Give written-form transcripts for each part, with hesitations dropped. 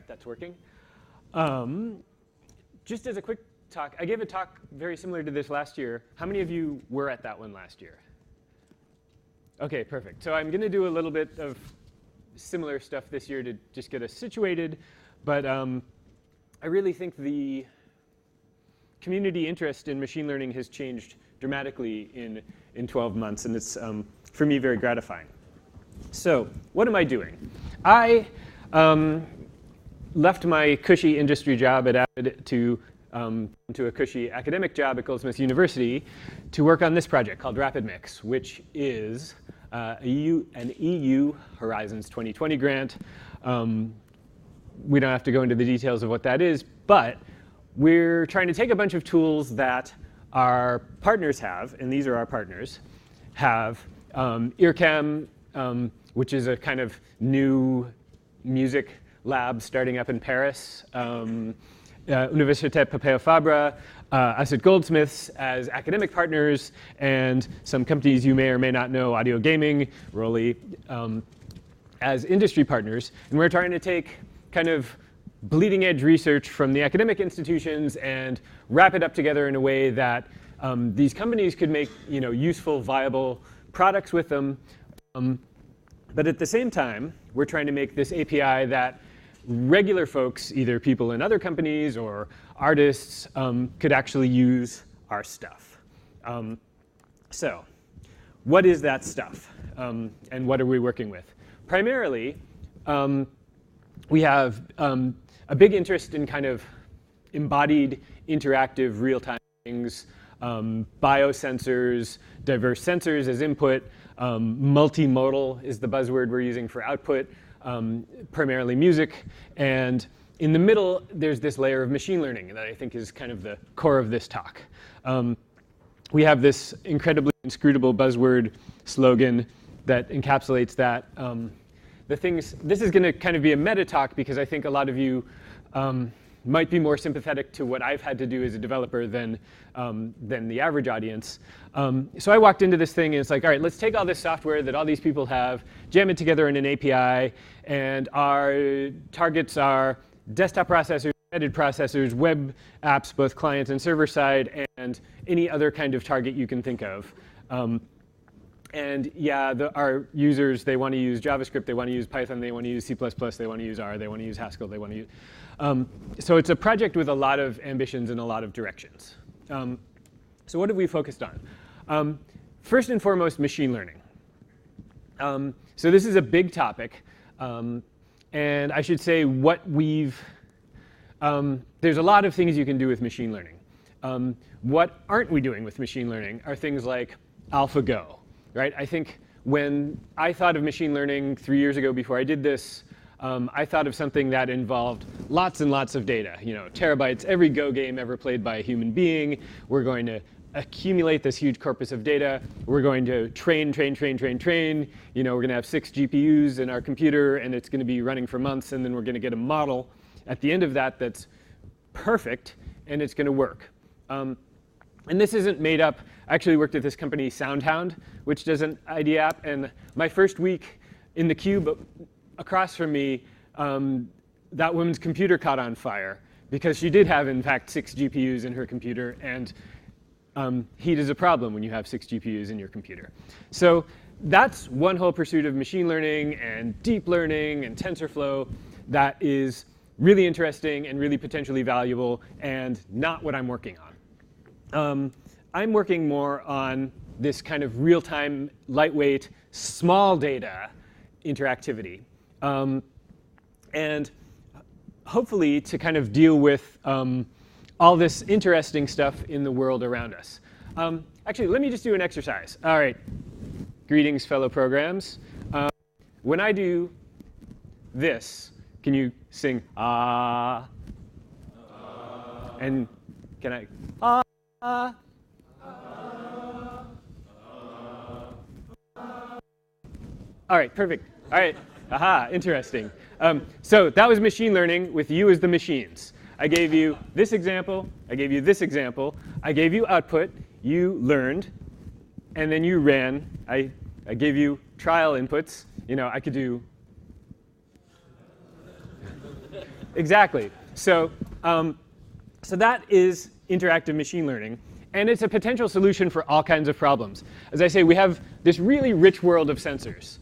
right, that's working. Just as a quick talk, I gave a talk very similar to this last year. How many of you were at that one last year? OK, perfect. So I'm going to do a little bit of similar stuff this year to just get us situated. But I really think the community interest in machine learning has changed dramatically in 12 months. And it's, for me, very gratifying. So what am I doing? I left my cushy industry job at Avid to a cushy academic job at Goldsmiths University to work on this project called Rapidmix, which is an EU Horizons 2020 grant. We don't have to go into the details of what that is, but we're trying to take a bunch of tools that our partners have, and these are our partners, have IRCAM, which is a kind of new music lab starting up in Paris, Université Pompeu Fabra, us at Goldsmiths as academic partners, and some companies you may or may not know, Audio Gaming, Rolly, as industry partners. And we're trying to take kind of bleeding edge research from the academic institutions and wrap it up together in a way that these companies could make useful, viable products with them. But at the same time, we're trying to make this API that regular folks, either people in other companies or artists, could actually use our stuff. So what is that stuff? And what are we working with? Primarily, we have a big interest in kind of embodied, interactive, real-time things, biosensors, diverse sensors as input. Multimodal is the buzzword we're using for output, primarily music. And in the middle, there's this layer of machine learning that I think is kind of the core of this talk. We have this incredibly inscrutable buzzword slogan that encapsulates that. This is going to kind of be a meta talk because I think a lot of you might be more sympathetic to what I've had to do as a developer than the average audience. So I walked into this thing and it's like, all right, let's take all this software that all these people have, jam it together in an API, and our targets are desktop processors, embedded processors, web apps, both client and server side, and any other kind of target you can think of. And yeah, our users, they want to use JavaScript, they want to use Python, they want to use C++, they want to use R, they want to use Haskell, they want to use. So it's a project with a lot of ambitions and a lot of directions. So what have we focused on? First and foremost, machine learning. So this is a big topic. And I should say what we've, there's a lot of things you can do with machine learning. What aren't we doing with machine learning are things like AlphaGo. Right? I think when I thought of machine learning 3 years ago before I did this, I thought of something that involved lots and lots of data, terabytes, every Go game ever played by a human being. We're going to accumulate this huge corpus of data. We're going to train. We're going to have 6 GPUs in our computer, and it's going to be running for months, and then we're going to get a model at the end of that that's perfect, and it's going to work. And this isn't made up. I actually worked at this company, SoundHound, which does an ID app. And my first week in the cube across from me, that woman's computer caught on fire because she did have, in fact, 6 GPUs in her computer. And heat is a problem when you have 6 GPUs in your computer. So that's one whole pursuit of machine learning and deep learning and TensorFlow that is really interesting and really potentially valuable and not what I'm working on. I'm working more on this kind of real-time, lightweight, small data interactivity. And hopefully to kind of deal with all this interesting stuff in the world around us. Actually, let me just do an exercise. All right. Greetings, fellow programs. When I do this, can you sing ah? And can I ah? All right, perfect. All right, aha, interesting. So that was machine learning with you as the machines. I gave you this example. I gave you this example. I gave you output. You learned, and then you ran. I gave you trial inputs. I could do. Exactly. So, so that is interactive machine learning. And it's a potential solution for all kinds of problems. As I say, we have this really rich world of sensors.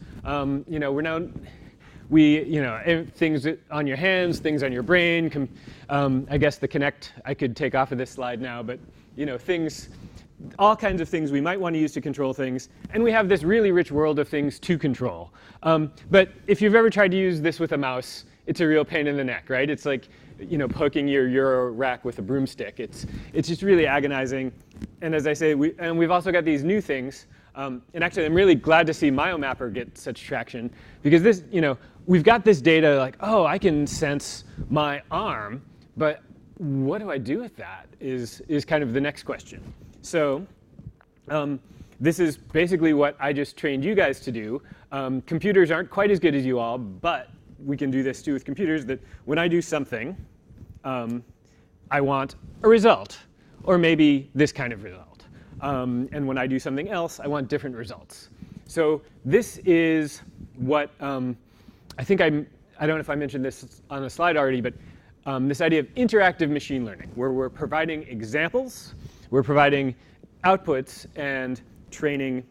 Things on your hands, things on your brain. I guess the Kinect I could take off of this slide now, but things, all kinds of things we might want to use to control things. And we have this really rich world of things to control. But if you've ever tried to use this with a mouse, it's a real pain in the neck, right? It's like poking your Euro rack with a broomstick. It's just really agonizing. And as I say, we've also got these new things. And actually, I'm really glad to see MyoMapper get such traction, because this, we've got this data like, oh, I can sense my arm, but what do I do with that is kind of the next question. So this is basically what I just trained you guys to do. Computers aren't quite as good as you all, but we can do this too with computers, that when I do something, I want a result, or maybe this kind of result. And when I do something else, I want different results. So this is what I think I don't know if I mentioned this on a slide already, but this idea of interactive machine learning, where we're providing examples, we're providing outputs, and training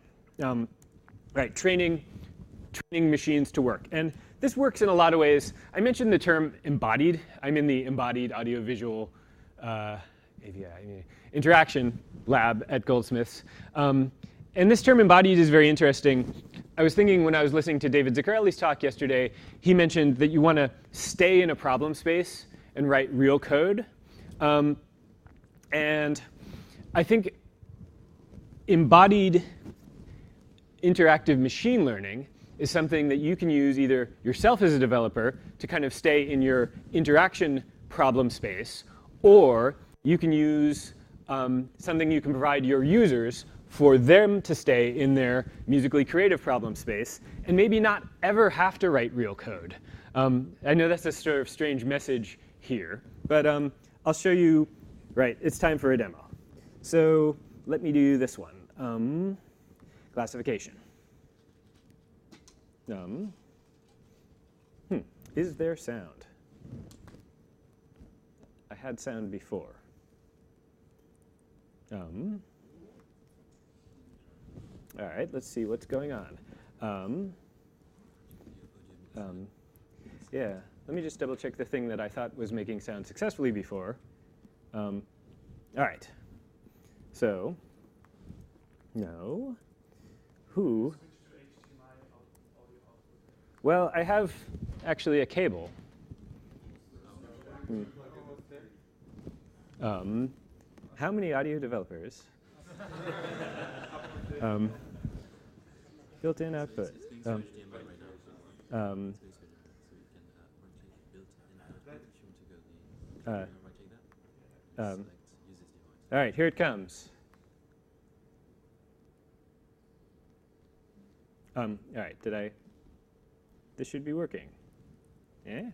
machines to work. And this works in a lot of ways. I mentioned the term embodied. I'm in the embodied audiovisual interaction lab at Goldsmiths. And this term embodied is very interesting. I was thinking when I was listening to David Zuccarelli's talk yesterday, he mentioned that you want to stay in a problem space and write real code. And I think embodied interactive machine learning is something that you can use either yourself as a developer to kind of stay in your interaction problem space, or you can use something you can provide your users for them to stay in their musically creative problem space and maybe not ever have to write real code. I know that's a sort of strange message here, but I'll show you. Right, it's time for a demo. So let me do this one. Classification. Is there sound? I had sound before. All right, let's see what's going on. Yeah, let me just double check the thing that I thought was making sound successfully before. All right, so no. Who? Well, I have actually a cable. How many audio developers? Built-in output. All right, here it comes. All right, this should be working. Yeah?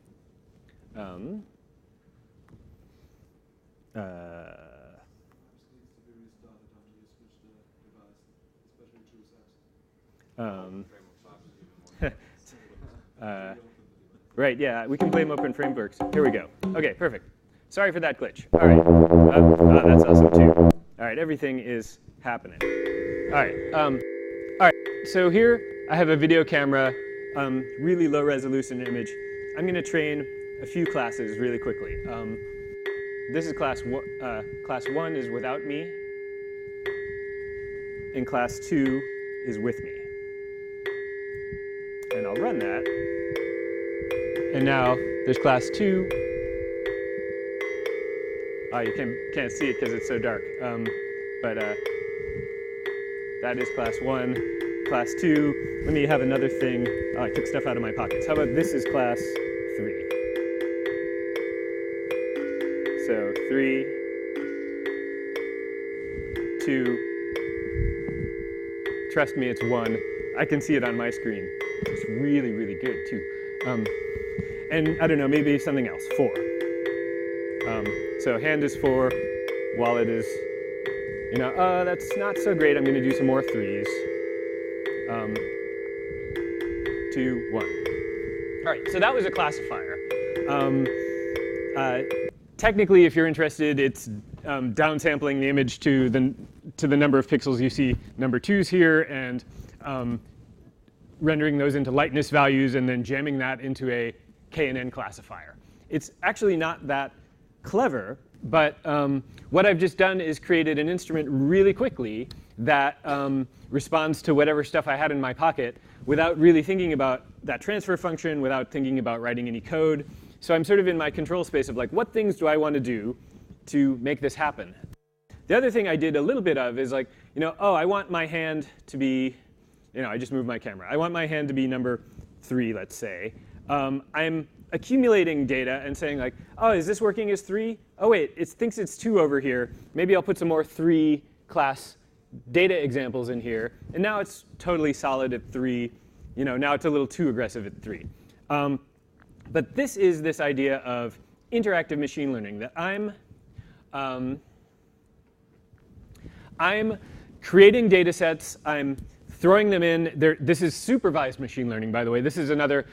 Right, yeah, we can blame open frameworks. Here we go. OK, perfect. Sorry for that glitch. All right, that's awesome too. All right, everything is happening. All right, so here I have a video camera, really low resolution image. I'm going to train a few classes really quickly. This is class 1 is without me, and class 2 is with me. And I'll run that. And now there's class 2. Oh, you can't see it because it's so dark. But that is class 1. Class 2. Let me have another thing. Oh, I took stuff out of my pockets. How about this is class 3? So 3, 2. Trust me, it's 1. I can see it on my screen. It's really, really good too. And I don't know, maybe something else. 4. So hand is 4, wallet is, that's not so great. I'm going to do some more 3s. 2, 1. All right, so that was a classifier. Technically, if you're interested, it's downsampling the image to the number of pixels you see number 2s here, and rendering those into lightness values, and then jamming that into a KNN classifier. It's actually not that clever, but what I've just done is created an instrument really quickly that responds to whatever stuff I had in my pocket without really thinking about that transfer function, without thinking about writing any code. So I'm sort of in my control space of like, what things do I want to do to make this happen? The other thing I did a little bit of is like, oh, I want my hand to be, I just moved my camera. I want my hand to be number 3, let's say. I'm accumulating data and saying like, oh, is this working as 3? Oh, wait, it thinks it's 2 over here. Maybe I'll put some more 3 class data examples in here. And now it's totally solid at 3. Now it's a little too aggressive at 3. But this is this idea of interactive machine learning that I'm creating data sets. I'm throwing them in. This is supervised machine learning, by the way. This is another,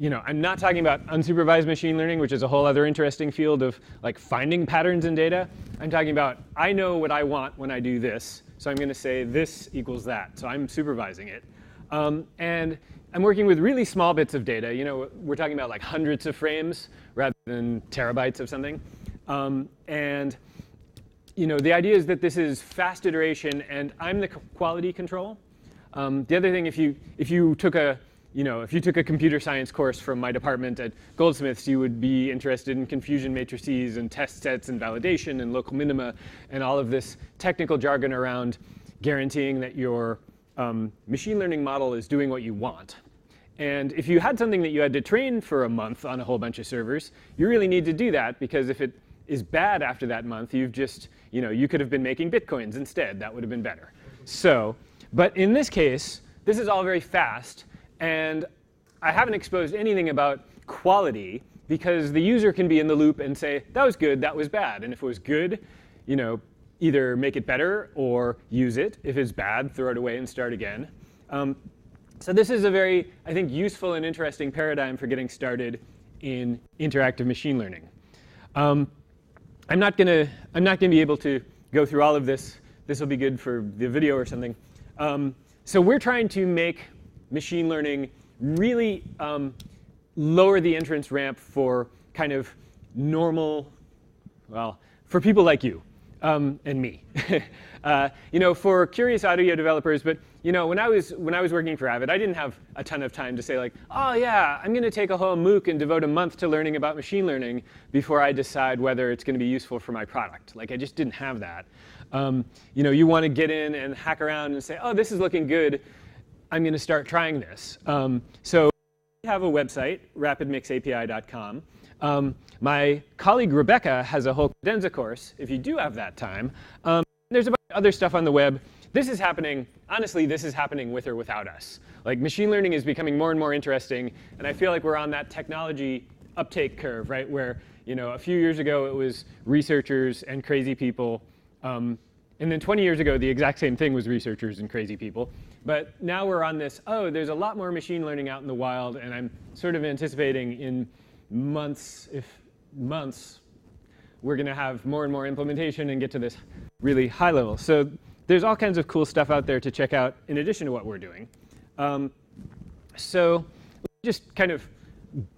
I'm not talking about unsupervised machine learning, which is a whole other interesting field of like finding patterns in data. I'm talking about, I know what I want when I do this. So I'm going to say this equals that. So I'm supervising it. And I'm working with really small bits of data. We're talking about like hundreds of frames rather than terabytes of something. And the idea is that this is fast iteration, and I'm the quality control. The other thing, if you took a computer science course from my department at Goldsmiths, you would be interested in confusion matrices and test sets and validation and local minima and all of this technical jargon around guaranteeing that your machine learning model is doing what you want. And if you had something that you had to train for a month on a whole bunch of servers, you really need to do that, because if it is bad after that month, you've just, you could have been making bitcoins instead. That would have been better. So, but in this case, this is all very fast. And I haven't exposed anything about quality, because the user can be in the loop and say, that was good, that was bad. And if it was good, either make it better or use it. If it's bad, throw it away and start again. So this is a very, I think, useful and interesting paradigm for getting started in interactive machine learning. I'm not going to be able to go through all of this. This will be good for the video or something. So we're trying to make machine learning really lower the entrance ramp for kind of normal, well, for people like you and me. For curious audio developers. But when I was working for Avid, I didn't have a ton of time to say like, oh yeah, I'm going to take a whole MOOC and devote a month to learning about machine learning before I decide whether it's going to be useful for my product. Like, I just didn't have that. You want to get in and hack around and say, oh, this is looking good. I'm going to start trying this. So we have a website, rapidmixapi.com. My colleague Rebecca has a whole Cadenza course, if you do have that time. There's a bunch of other stuff on the web. This is happening, honestly, this is happening with or without us. Like, machine learning is becoming more and more interesting, and I feel like we're on that technology uptake curve, right, where a few years ago it was researchers and crazy people. And then 20 years ago, the exact same thing was researchers and crazy people. But now we're on this, oh, there's a lot more machine learning out in the wild, and I'm sort of anticipating in months, we're going to have more and more implementation and get to this really high level. So there's all kinds of cool stuff out there to check out in addition to what we're doing. So let's just kind of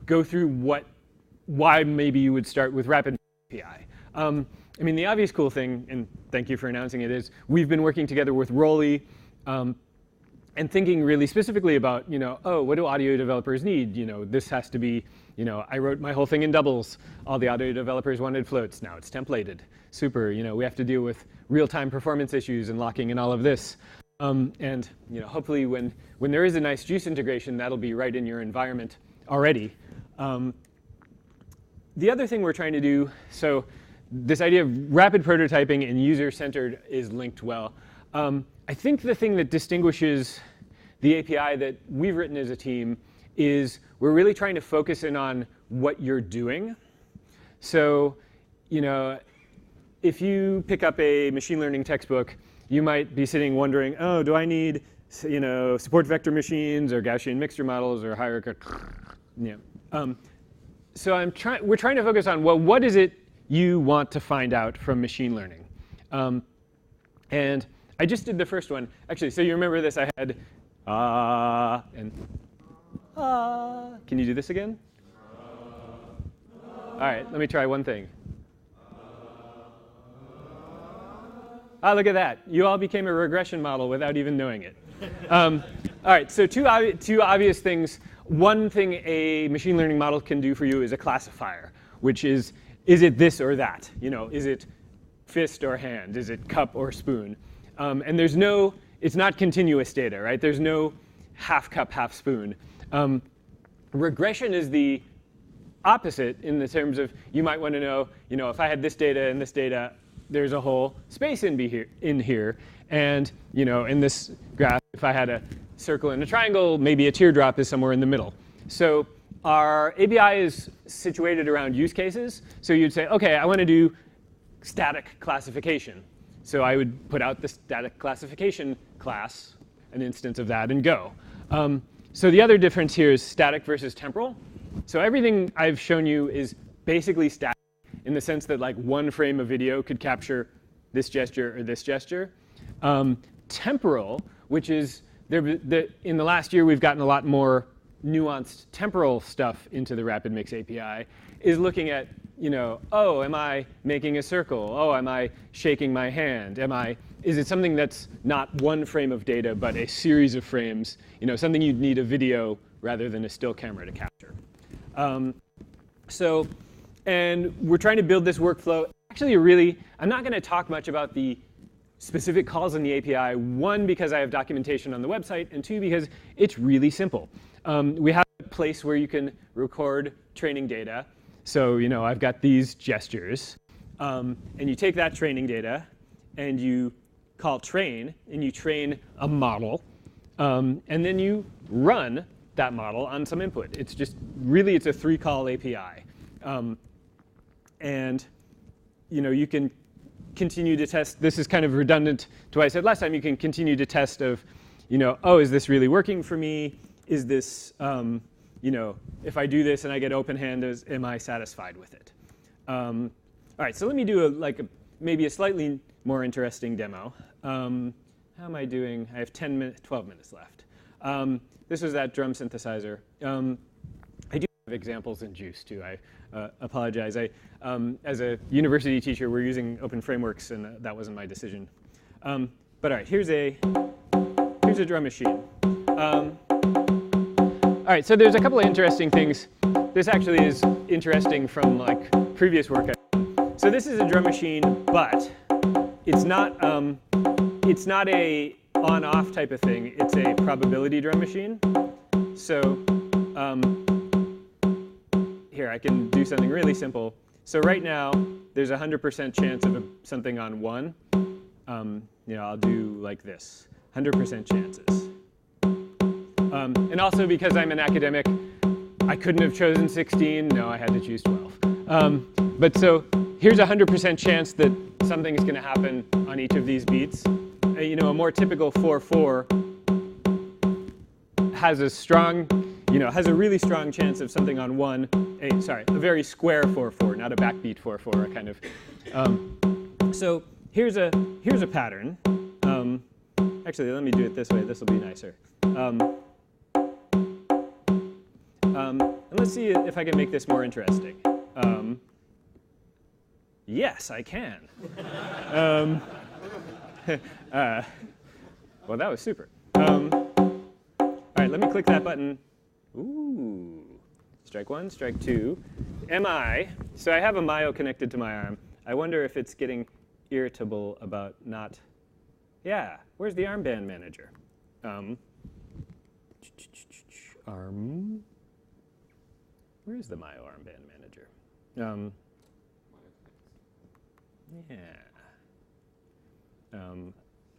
go through why maybe you would start with Rapidmix API. I mean, the obvious cool thing, and thank you for announcing it, is we've been working together with Rolly and thinking really specifically about, oh, what do audio developers need? This has to be, I wrote my whole thing in doubles. All the audio developers wanted floats. Now it's templated. Super. We have to deal with real-time performance issues and locking and all of this. And hopefully when there is a nice JUCE integration, that'll be right in your environment already. The other thing we're trying to do, so this idea of rapid prototyping and user-centered is linked well. I think the thing that distinguishes the API that we've written as a team is we're really trying to focus in on what you're doing. So, if you pick up a machine learning textbook, you might be sitting wondering, oh, do I need, support vector machines or Gaussian mixture models or hierarchical? we're trying to focus on, well, what is it you want to find out from machine learning? And I just did the first one. Actually, so you remember this? I had and Can you do this again? All right, let me try one thing. Ah, look at that. You all became a regression model without even knowing it. All right, so two obvious things. One thing a machine learning model can do for you is a classifier, which is it this or that? You know, is it fist or hand? Is it cup or spoon? And there's no, it's not continuous data, right? There's no half cup, half spoon. Regression is the opposite in the terms of you might want to know, if I had this data and this data, there's a whole space in here. And in this graph, if I had a circle and a triangle, maybe a teardrop is somewhere in the middle. So our API is situated around use cases. So you'd say, OK, I want to do static classification. So I would put out the static classification class, an instance of that, and go. So the other difference here is static versus temporal. So everything I've shown you is basically static in the sense that like one frame of video could capture this gesture or this gesture. Temporal, which is, in the last year we've gotten a lot more nuanced temporal stuff into the Rapidmix API, is looking at, oh, am I making a circle? Oh, am I shaking my hand? Is it something that's not one frame of data, but a series of frames? Something you'd need a video rather than a still camera to capture. And we're trying to build this workflow. Actually, I'm not going to talk much about the specific calls in the API. One, because I have documentation on the website, and two, because it's really simple. We have a place where you can record training data. So I've got these gestures. And you take that training data, and you call train, and you train a model. And then you run that model on some input. It's just really, it's a 3-call API. And you can continue to test. This is kind of redundant to what I said last time. You can continue to test of, oh, is this really working for me? Is this, if I do this and I get open hand, am I satisfied with it? All right, so let me do maybe a slightly more interesting demo. How am I doing? I have 12 minutes left. This was that drum synthesizer. I do have examples in JUCE, too. I apologize. As a university teacher, we're using open frameworks, and that wasn't my decision. But all right, here's a drum machine. All right, so there's a couple of interesting things. This actually is interesting from previous work. So this is a drum machine, but it's not a on-off type of thing. It's a probability drum machine. So here, I can do something really simple. So right now, there's a 100% chance of something on 1. I'll do like this, 100% chances. And also because I'm an academic, I couldn't have chosen 16. No, I had to choose 12. But so here's a 100% chance that something is going to happen on each of these beats. A more typical 4/4 has a really strong chance of something on 1. A very square 4/4, not a backbeat 4/4, a kind of. So here's a pattern. Actually, let me do it this way. This will be nicer. And let's see if I can make this more interesting. Yes, I can. Well, that was super. All right, let me click that button. Ooh. Strike 1, strike 2. So I have a myo connected to my arm. I wonder if it's getting irritable about not. Yeah, where's the armband manager? Arm. Where is the myo armband manager? Yeah.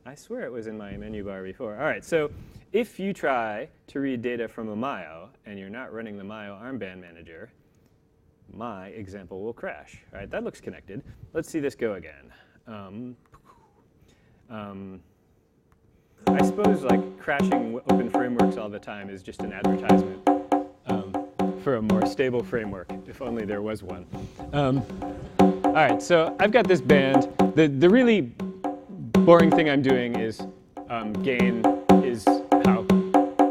I swear it was in my menu bar before. All right, so if you try to read data from a myo and you're not running the myo armband manager, my example will crash. All right, that looks connected. Let's see this go again. I suppose crashing open frameworks all the time is just an advertisement for a more stable framework, if only there was one. All right, so I've got this band. The really boring thing I'm doing is gain is how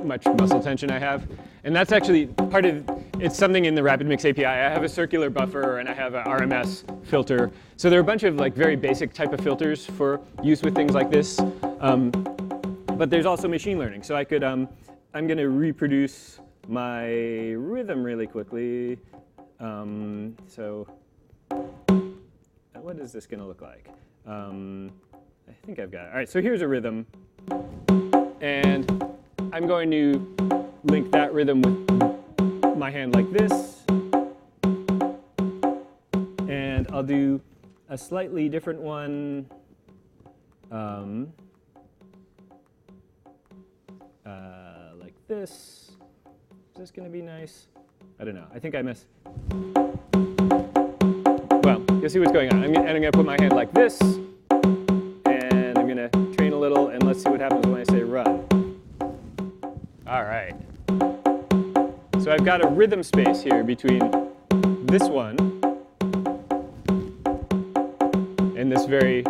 much muscle tension I have. And that's actually part of, it's something in the Rapidmix API. I have a circular buffer and I have an RMS filter. So there are a bunch of like very basic type of filters for use with things like this. But there's also machine learning. So I could, I'm going to reproduce my rhythm really quickly. So what is this going to look like? I think I've got it. All right, so here's a rhythm. And I'm going to link that rhythm with my hand like this. And I'll do a slightly different one. Like this. Is this going to be nice? I don't know. I think I missed. Well, you'll see what's going on. I'm going to put my hand like this. And I'm going to train a little. And let's see what happens when I say run. All right. So I've got a rhythm space here between this one and this very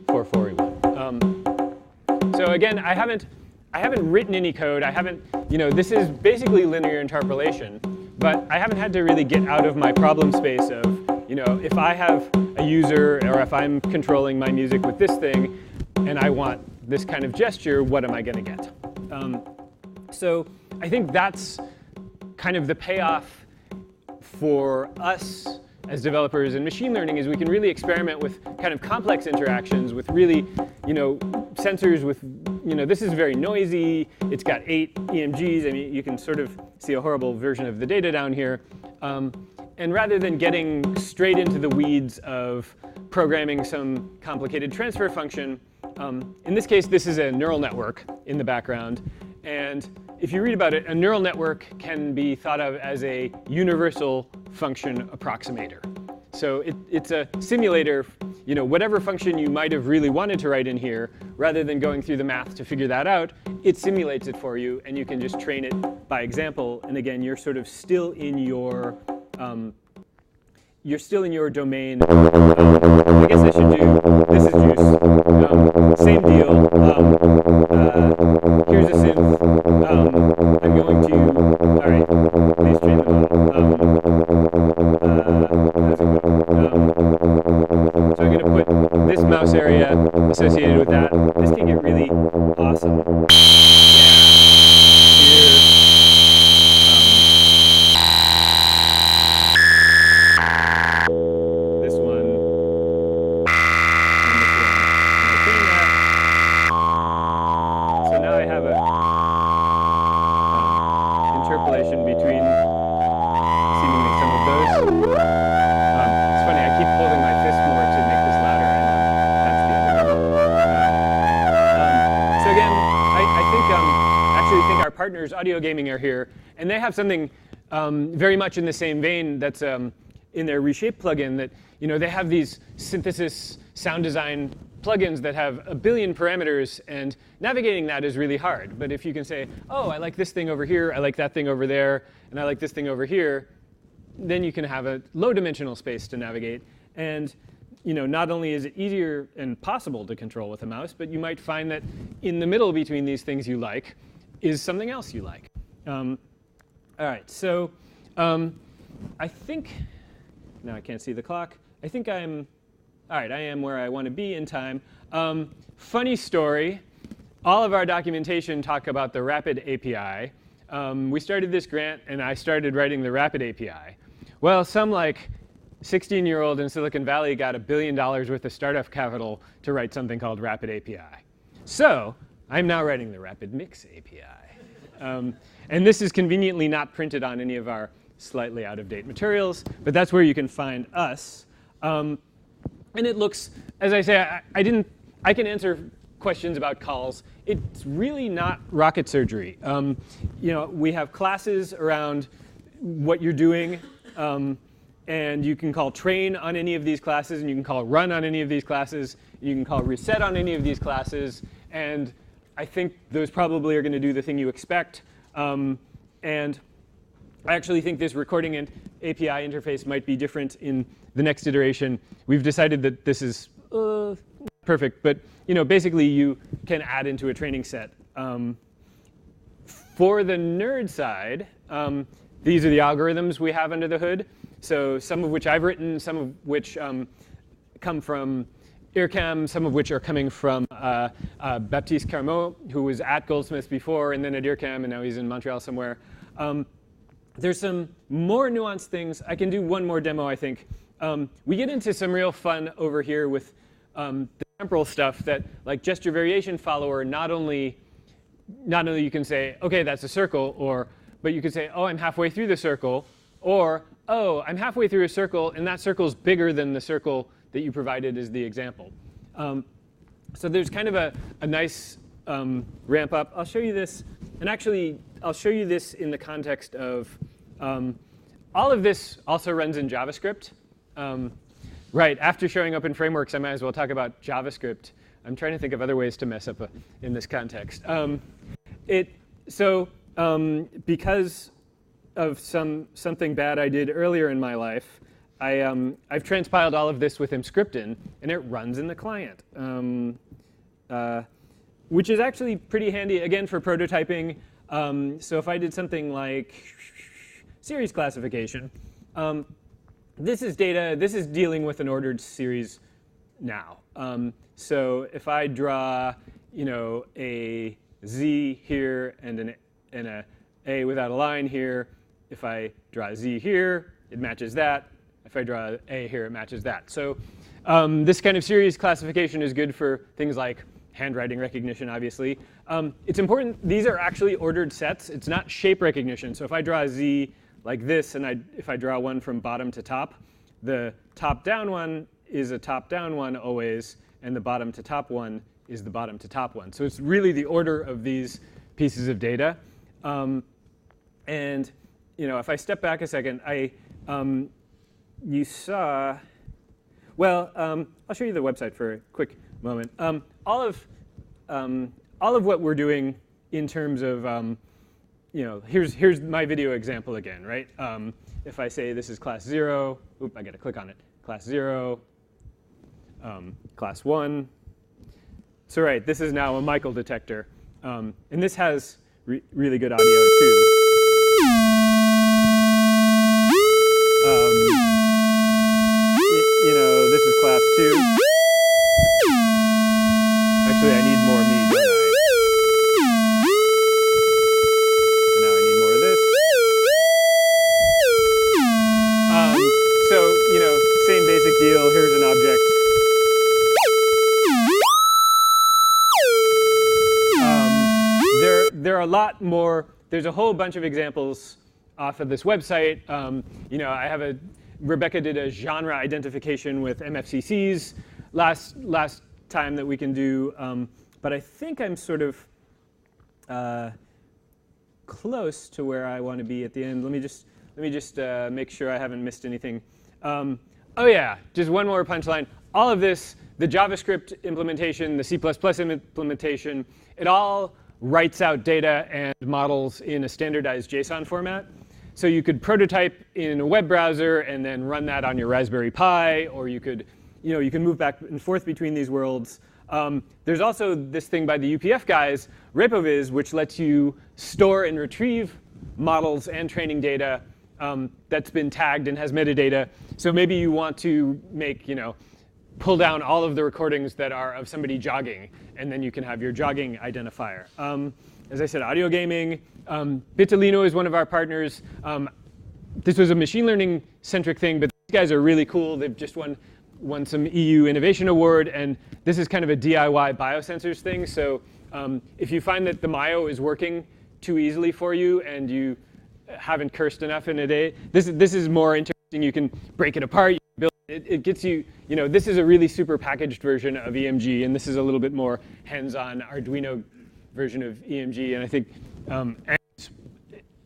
4/4 one. So again, I haven't written any code. I haven't, this is basically linear interpolation, but I haven't had to really get out of my problem space of, if I have a user or if I'm controlling my music with this thing and I want this kind of gesture, what am I going to get? So I think that's kind of the payoff for us as developers in machine learning is we can really experiment with kind of complex interactions with really, sensors with, this is very noisy. It's got 8 EMGs. I mean, you can sort of see a horrible version of the data down here. And rather than getting straight into the weeds of programming some complicated transfer function, in this case, this is a neural network in the background. And if you read about it, a neural network can be thought of as a universal function approximator. So it's a simulator, whatever function you might have really wanted to write in here, rather than going through the math to figure that out, it simulates it for you, and you can just train it by example. And again, you're sort of still in your domain. I guess I should do, this is JUCE. Same deal. Here's a synth. I'm going to, all right, please train them so I'm going to put this mouse area associated with that. This can get really awesome. Partners, Audio Gaming, are here, and they have something very much in the same vein that's in their Reshape plugin that, they have these synthesis sound design plugins that have a billion parameters, and navigating that is really hard. But if you can say, oh, I like this thing over here, I like that thing over there, and I like this thing over here, then you can have a low-dimensional space to navigate. And not only is it easier and possible to control with a mouse, but you might find that in the middle between these things you like is something else you like. All right, so I think, now I can't see the clock. I think I'm, all right, I am where I want to be in time. Funny story, all of our documentation talk about the Rapid API. We started this grant, and I started writing the Rapid API. Well, some 16-year-old in Silicon Valley got $1 billion worth of startup capital to write something called Rapid API. So I'm now writing the Rapidmix API. And this is conveniently not printed on any of our slightly out-of-date materials, but that's where you can find us. And it looks, as I say, I can answer questions about calls. It's really not rocket surgery. We have classes around what you're doing, and you can call train on any of these classes, and you can call run on any of these classes, and you can call reset on any of these classes, and I think those probably are going to do the thing you expect. And I actually think this recording and API interface might be different in the next iteration. We've decided that this is perfect, but basically you can add into a training set. For the nerd side, these are the algorithms we have under the hood. So some of which I've written, some of which come from IRCAM, some of which are coming from Baptiste Carmot, who was at Goldsmiths before and then at IRCAM, and now he's in Montreal somewhere. There's some more nuanced things. I can do one more demo, I think. We get into some real fun over here with the temporal stuff that, like gesture variation follower, not only you can say, OK, that's a circle, but you could say, oh, I'm halfway through the circle, or oh, I'm halfway through a circle, and that circle's bigger than the circle that you provided as the example. So there's kind of a nice ramp up. I'll show you this. And actually, I'll show you this in the context of all of this also runs in JavaScript. Right, after showing open frameworks, I might as well talk about JavaScript. I'm trying to think of other ways to mess up in this context. Because of something bad I did earlier in my life, I've transpiled all of this with Emscripten, and it runs in the client, which is actually pretty handy, again, for prototyping. So if I did something like series classification, this is data. This is dealing with an ordered series now. So if I draw, a Z here and a A without a line here, if I draw a Z here, it matches that. If I draw A here, it matches that. So this kind of series classification is good for things like handwriting recognition, obviously. It's important. These are actually ordered sets. It's not shape recognition. So if I draw a Z like this, and if I draw one from bottom to top, the top-down one is a top-down one always, and the bottom-to-top one is the bottom-to-top one. So it's really the order of these pieces of data. And if I step back a second, you saw, well, I'll show you the website for a quick moment. All of what we're doing in terms of, here's my video example again, right? If I say this is class 0, I got to click on it. Class 0, class 1. So right, this is now a Michael detector. And this has really good audio, too. This is class 2. Actually, I need more me, don't I? And now I need more of this. So, same basic deal. Here's an object. There are a lot more. There's a whole bunch of examples off of this website. I have Rebecca did a genre identification with MFCCs last time that we can do. But I think I'm sort of close to where I want to be at the end. Let me just make sure I haven't missed anything. Oh yeah, just one more punchline. All of this, the JavaScript implementation, the C++ implementation, it all writes out data and models in a standardized JSON format. So you could prototype in a web browser and then run that on your Raspberry Pi, or you could, you can move back and forth between these worlds. There's also this thing by the UPF guys, RepoViz, which lets you store and retrieve models and training data that's been tagged and has metadata. So maybe you want to make, pull down all of the recordings that are of somebody jogging, and then you can have your jogging identifier. As I said, audio gaming. Bitolino is one of our partners. This was a machine learning-centric thing, but these guys are really cool. They've just won some EU Innovation Award, and this is kind of a DIY biosensors thing. So if you find that the Mayo is working too easily for you and you haven't cursed enough in a day, this is more interesting. You can break it apart. You can build it. It gets you, this is a really super packaged version of EMG, and this is a little bit more hands-on Arduino version of EMG. And I think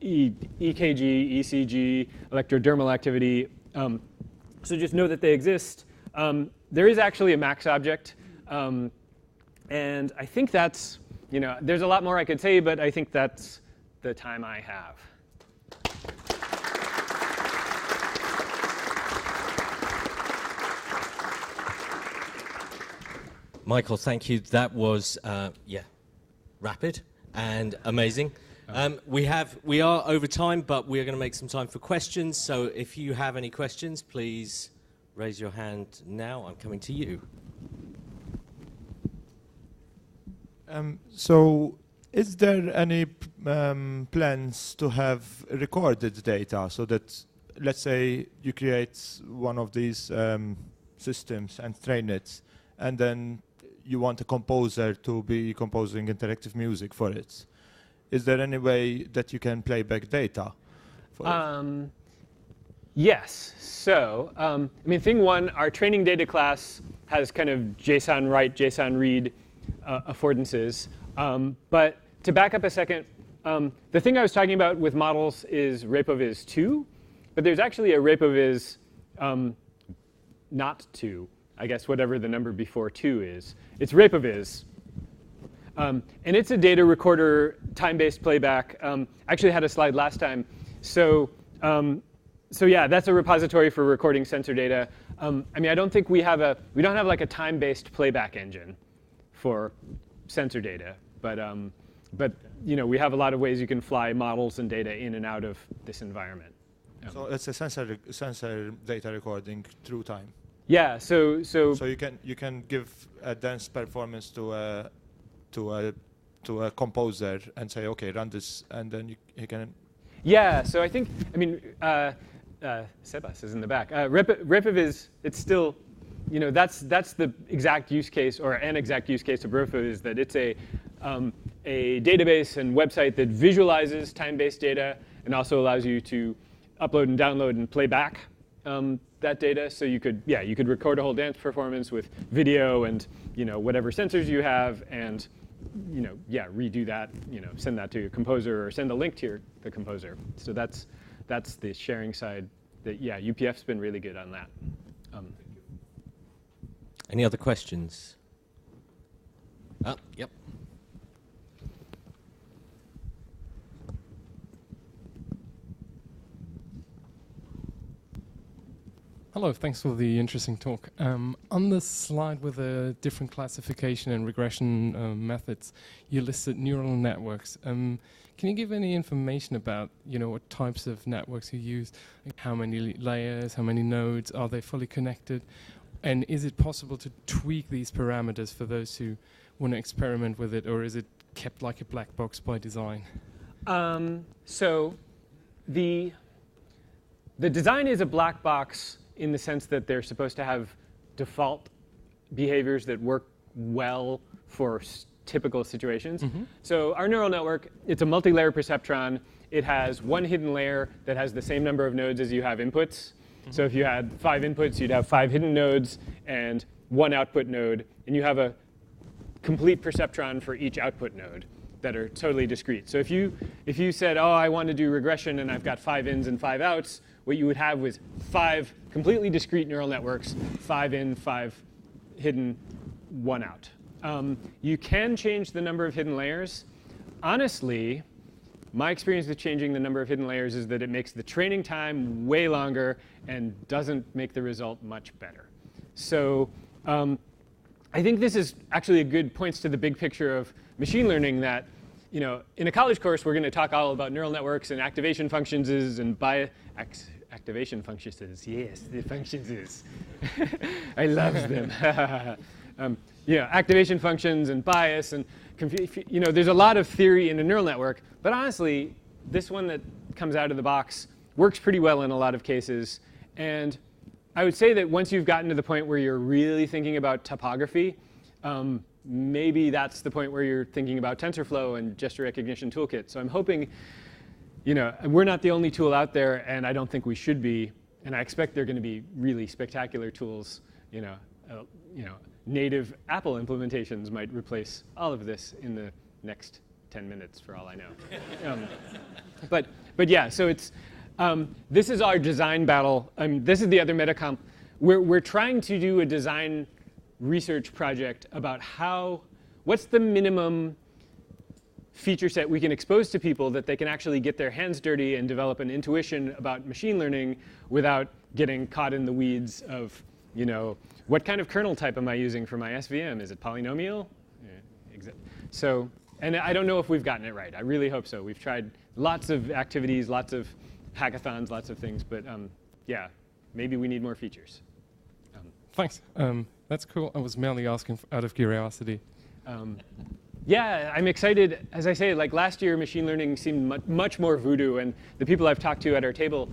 EKG, ECG, electrodermal activity. So just know that they exist. There is actually a max object. And I think that's, there's a lot more I could say, but I think that's the time I have. Michael, thank you. That was, yeah, rapid and amazing. We are over time, but we're going to make some time for questions. So if you have any questions, please raise your hand now. I'm coming to you. So is there any plans to have recorded data so that, let's say, you create one of these systems and train it, and then you want a composer to be composing interactive music for it? Is there any way that you can play back data? Yes. So, I mean, thing one, our training data class has kind of JSON write, JSON read affordances. But to back up a second, the thing I was talking about with models is RapoViz 2, but there's actually a RapoViz not 2, I guess whatever the number before 2 is. It's RapoViz. And it's a data recorder, time-based playback. Actually had a slide last time. So yeah, that's a repository for recording sensor data. I mean, I don't think we don't have like a time-based playback engine for sensor data, but you know, we have a lot of ways you can fly models and data in and out of this environment. So it's a sensor data recording through time. Yeah. So you can give a dense performance to a composer and say, okay, run this, and then you can. Yeah. So I think, I mean, Sebas is in the back. RapoViz, it's still, you know, that's the exact use case, or an exact use case of RapoViz, that it's a database and website that visualizes time-based data and also allows you to upload and download and play back that data. So you could record a whole dance performance with video and, you know, whatever sensors you have, and, you know, yeah, redo that, you know, send that to your composer or send a link to the composer. So that's the sharing side. That, yeah, UPF's been really good on that. Any other questions? Yep. Hello, thanks for the interesting talk. On the slide with the different classification and regression methods, you listed neural networks. Can you give any information about, you know, what types of networks you use? Like how many layers, how many nodes, are they fully connected? And is it possible to tweak these parameters for those who want to experiment with it, or is it kept like a black box by design? So the design is a black box in the sense that they're supposed to have default behaviors that work well for typical situations. Mm-hmm. So our neural network, it's a multi-layer perceptron. It has one hidden layer that has the same number of nodes as you have inputs. Mm-hmm. So if you had 5 inputs, you'd have 5 hidden nodes and 1 output node. And you have a complete perceptron for each output node that are totally discrete. So if you said, oh, I want to do regression and I've got 5 ins and 5 outs, what you would have was 5 completely discrete neural networks, 5 in, 5 hidden, 1 out. You can change the number of hidden layers. Honestly, my experience with changing the number of hidden layers is that it makes the training time way longer and doesn't make the result much better. So I think this is actually a good points to the big picture of machine learning, that, you know, in a college course, we're going to talk all about neural networks and activation functions and activation functions. Yes, the functions is. I love them. Yeah, activation functions and bias and, you know, there's a lot of theory in a neural network, but honestly, this one that comes out of the box works pretty well in a lot of cases. And I would say that once you've gotten to the point where you're really thinking about topography, maybe that's the point where you're thinking about TensorFlow and gesture recognition toolkit. So I'm hoping, you know, we're not the only tool out there, and I don't think we should be. And I expect they're going to be really spectacular tools. You know, native Apple implementations might replace all of this in the next 10 minutes, for all I know. But yeah, so it's this is our design battle. This is the other Metacomp. We're trying to do a design research project about what's the minimum feature set we can expose to people that they can actually get their hands dirty and develop an intuition about machine learning without getting caught in the weeds of, what kind of kernel type am I using for my SVM? Is it polynomial? So, and I don't know if we've gotten it right. I really hope so. We've tried lots of activities, lots of hackathons, lots of things, but yeah, maybe we need more features. Thanks. That's cool. I was merely asking out of curiosity. Yeah, I'm excited. As I say, like last year, machine learning seemed much more voodoo, and the people I've talked to at our table,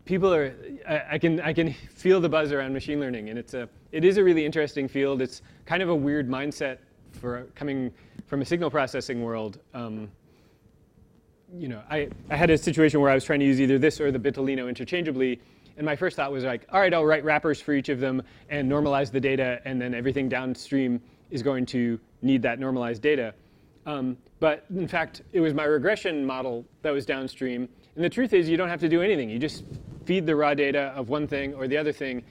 people are. I can feel the buzz around machine learning, and it is a really interesting field. It's kind of a weird mindset for coming from a signal processing world. I had a situation where I was trying to use either this or the Bitolino interchangeably, and my first thought was like, all right, I'll write wrappers for each of them and normalize the data, and then everything downstream is going to need that normalized data. But in fact, it was my regression model that was downstream. And the truth is, you don't have to do anything. You just feed the raw data of one thing or the other thing,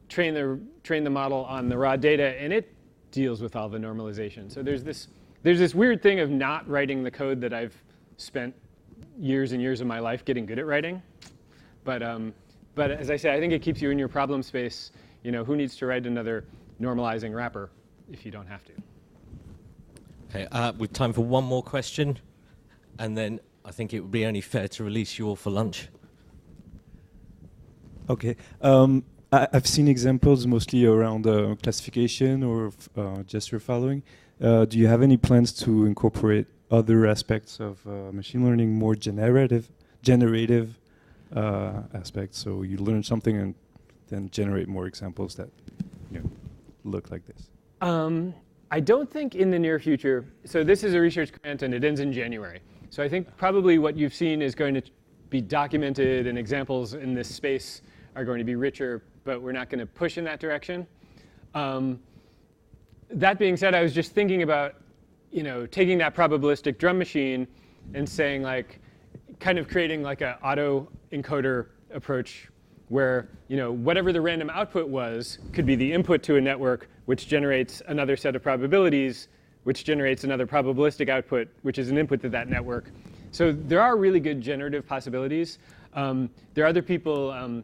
train the model on the raw data, and it deals with all the normalization. So there's this weird thing of not writing the code that I've spent years and years of my life getting good at writing. But as I say, I think it keeps you in your problem space. Who needs to write another normalizing wrapper if you don't have to? Okay, we've time for one more question, and then I think it would be only fair to release you all for lunch. Okay. I've seen examples mostly around classification or gesture following. Do you have any plans to incorporate other aspects of machine learning, more generative aspects? So you learn something and then generate more examples that look like this. I don't think in the near future. So this is a research grant, and it ends in January. So I think probably what you've seen is going to be documented, and examples in this space are going to be richer, but we're not going to push in that direction. That being said, I was just thinking about taking that probabilistic drum machine and saying kind of creating like an auto encoder approach where whatever the random output was could be the input to a network, which generates another set of probabilities, which generates another probabilistic output, which is an input to that network. So there are really good generative possibilities. There are other people,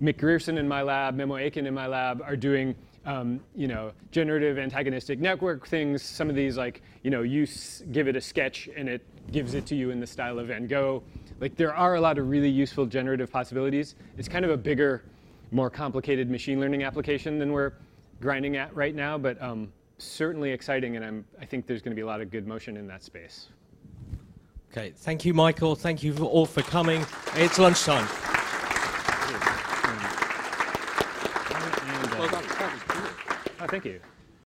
Mick Grierson in my lab, Memo Aiken in my lab, are doing generative antagonistic network things. Some of these, you give it a sketch and it gives it to you in the style of Van Gogh. There are a lot of really useful generative possibilities. It's kind of a bigger, more complicated machine learning application than we're grinding at right now, but certainly exciting, and I think there's going to be a lot of good motion in that space. Okay, thank you, Michael. Thank you all for coming. It's lunchtime. Well done. Oh, thank you.